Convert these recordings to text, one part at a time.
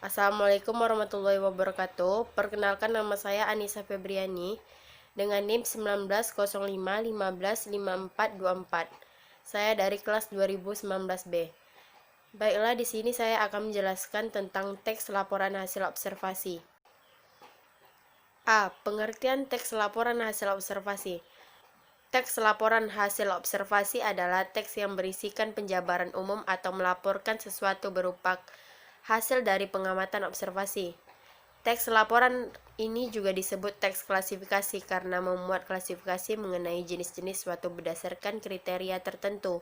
Assalamualaikum warahmatullahi wabarakatuh. Perkenalkan, nama saya Anissa Febriani dengan NIM 1905155424. Saya dari kelas 2019B. Baiklah, di sini saya akan menjelaskan tentang teks laporan hasil observasi. A. Pengertian teks laporan hasil observasi. Teks laporan hasil observasi adalah teks yang berisikan penjabaran umum atau melaporkan sesuatu berupa hasil dari pengamatan observasi. Teks laporan ini juga disebut teks klasifikasi karena memuat klasifikasi mengenai jenis-jenis suatu berdasarkan kriteria tertentu.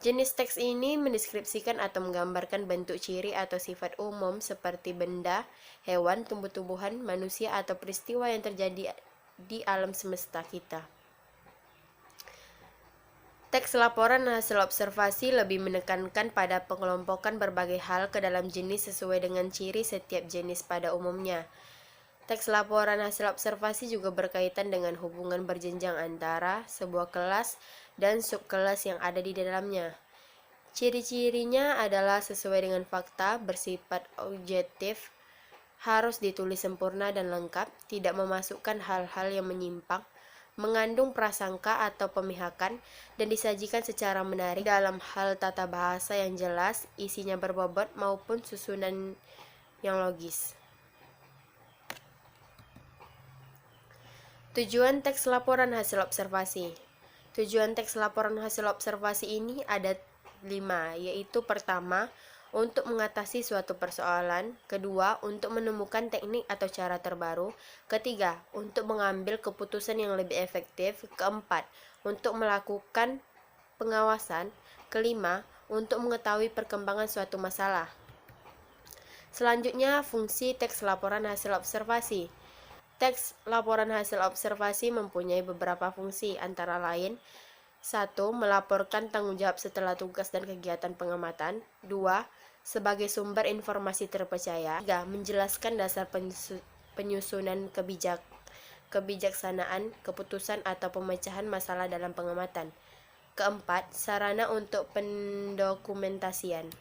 Jenis teks ini mendeskripsikan atau menggambarkan bentuk, ciri, atau sifat umum seperti benda, hewan, tumbuh-tumbuhan, manusia, atau peristiwa yang terjadi di alam semesta kita. Teks laporan hasil observasi lebih menekankan pada pengelompokan berbagai hal ke dalam jenis sesuai dengan ciri setiap jenis pada umumnya. Teks laporan hasil observasi juga berkaitan dengan hubungan berjenjang antara sebuah kelas dan subkelas yang ada di dalamnya. Ciri-cirinya adalah sesuai dengan fakta, bersifat objektif, harus ditulis sempurna dan lengkap, tidak memasukkan hal-hal yang menyimpang, mengandung prasangka atau pemihakan, dan disajikan secara menarik dalam hal tata bahasa yang jelas, isinya berbobot maupun susunan yang logis. Tujuan teks laporan hasil observasi. Tujuan teks laporan hasil observasi ini ada 5, yaitu pertama, untuk mengatasi suatu persoalan, kedua, untuk menemukan teknik atau cara terbaru, ketiga, untuk mengambil keputusan yang lebih efektif, keempat, untuk melakukan pengawasan, kelima, untuk mengetahui perkembangan suatu masalah. Selanjutnya, fungsi teks laporan hasil observasi. Teks laporan hasil observasi mempunyai beberapa fungsi, antara lain 1. Melaporkan tanggung jawab setelah tugas dan kegiatan pengamatan. 2. Sebagai sumber informasi terpercaya. 3. Menjelaskan dasar penyusunan kebijaksanaan, keputusan atau pemecahan masalah dalam pengamatan. Keempat, sarana untuk pendokumentasian.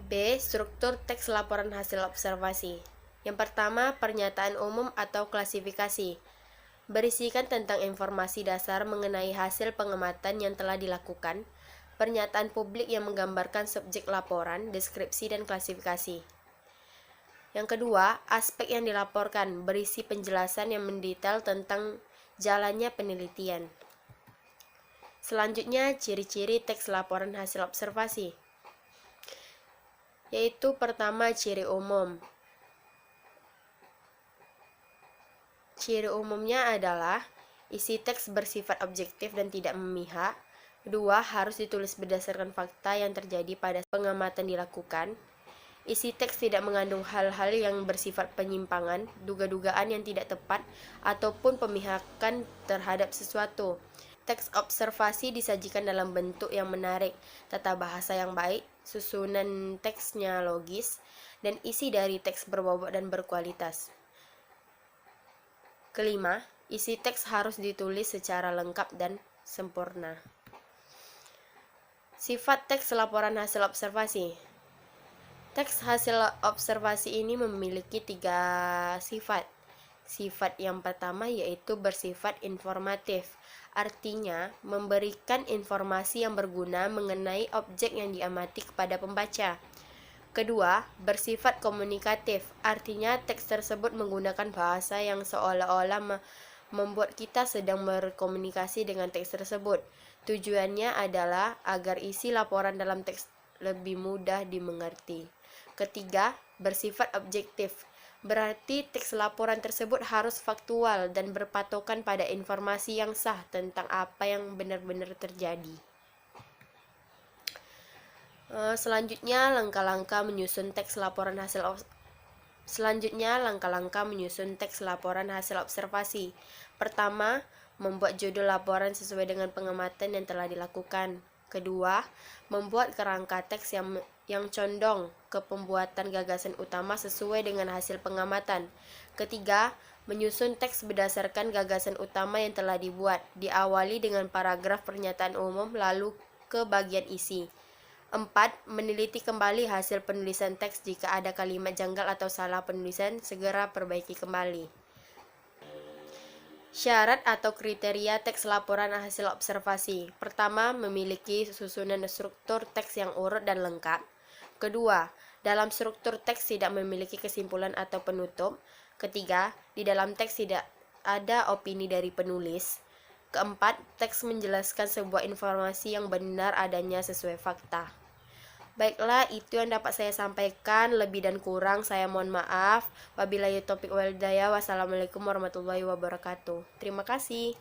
B. Struktur teks laporan hasil observasi. Yang pertama, pernyataan umum atau klasifikasi. Berisikan tentang informasi dasar mengenai hasil pengamatan yang telah dilakukan, pernyataan publik yang menggambarkan subjek laporan, deskripsi, dan klasifikasi. Yang kedua, aspek yang dilaporkan, berisi penjelasan yang mendetail tentang jalannya penelitian. Selanjutnya, ciri-ciri teks laporan hasil observasi, yaitu pertama, ciri umum. Ciri umumnya adalah isi teks bersifat objektif dan tidak memihak. Kedua, harus ditulis berdasarkan fakta yang terjadi pada pengamatan dilakukan. Isi teks tidak mengandung hal-hal yang bersifat penyimpangan, duga-dugaan yang tidak tepat, ataupun pemihakan terhadap sesuatu. Teks observasi disajikan dalam bentuk yang menarik, tata bahasa yang baik, susunan teksnya logis, dan isi dari teks berbobot dan berkualitas. Kelima, isi teks harus ditulis secara lengkap dan sempurna. Sifat teks laporan hasil observasi. Teks hasil observasi ini memiliki 3 sifat. Sifat yang pertama yaitu bersifat informatif, artinya memberikan informasi yang berguna mengenai objek yang diamati kepada pembaca. Kedua, bersifat komunikatif, artinya teks tersebut menggunakan bahasa yang seolah-olah membuat kita sedang berkomunikasi dengan teks tersebut. Tujuannya adalah agar isi laporan dalam teks lebih mudah dimengerti. Ketiga, bersifat objektif, berarti teks laporan tersebut harus faktual dan berpatokan pada informasi yang sah tentang apa yang benar-benar terjadi. Selanjutnya, langkah-langkah menyusun teks laporan hasil observasi. Pertama, membuat judul laporan sesuai dengan pengamatan yang telah dilakukan. Kedua, membuat kerangka teks yang condong ke pembuatan gagasan utama sesuai dengan hasil pengamatan. Ketiga, menyusun teks berdasarkan gagasan utama yang telah dibuat, diawali dengan paragraf pernyataan umum lalu ke bagian isi. 4. Meneliti kembali hasil penulisan teks. Jika ada kalimat janggal atau salah penulisan, segera perbaiki kembali. Syarat atau kriteria teks laporan hasil observasi. Pertama, memiliki susunan struktur teks yang urut dan lengkap. Kedua, dalam struktur teks tidak memiliki kesimpulan atau penutup. Ketiga, di dalam teks tidak ada opini dari penulis. Keempat, teks menjelaskan sebuah informasi yang benar adanya sesuai fakta. Baiklah, itu yang dapat saya sampaikan. Lebih dan kurang saya mohon maaf. Wabillahi taufiq wal hidayah. Wassalamualaikum warahmatullahi wabarakatuh. Terima kasih.